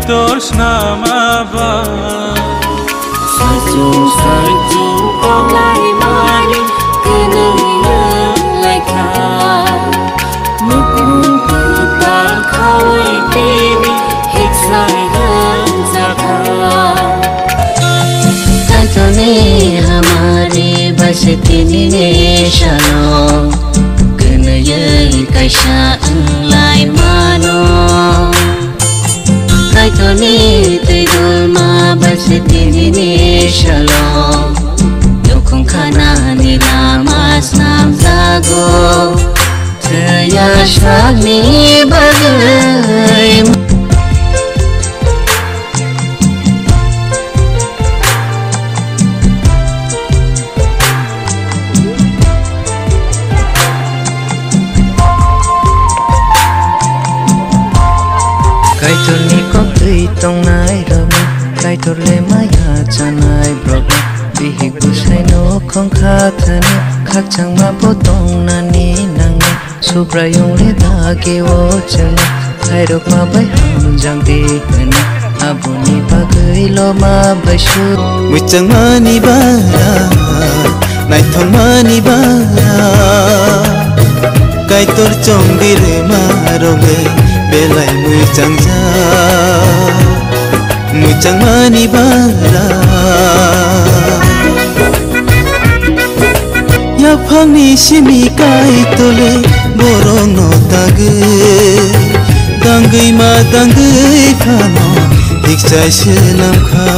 Doors namaba Sajung kong lai mani Kenang lai ka Nukung kita kawai tini Hik sai gan jaka Kantoni hamari basiti ni shalom Kenayai kaisha lai mano Kaitoni tidul ma basiti ni shalom Yukung kana ni namas nam zago Taya shagni bagay Kaitoni kong tui tong nai rami Kaitor le maya chanai broke Bihik busai no kong khatani Khak chang ma potong nani nangi Supra yung le dagi wo chani Kairok ma bai ham jang di hani Abuni bagai lo ma bai shu Muchang mani bara Nai thong mani bara Kaitor chong dire ma roge Belai muchang ja Muchang mani bara Yak phang ni shimi kai tole Borong no tagui Tangui ma tangui phano Dik chai shilam kha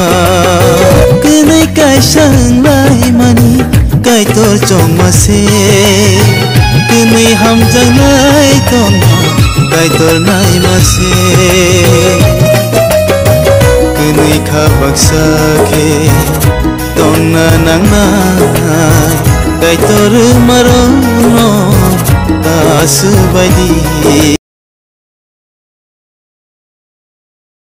Kenai kai sang lai mani Kai tor chong ma se Kenai ham jang lai tong ma Kai tor nai ma se Kenai kha baksa ke Tong na nang nai Kai tor maro no Ta su bai di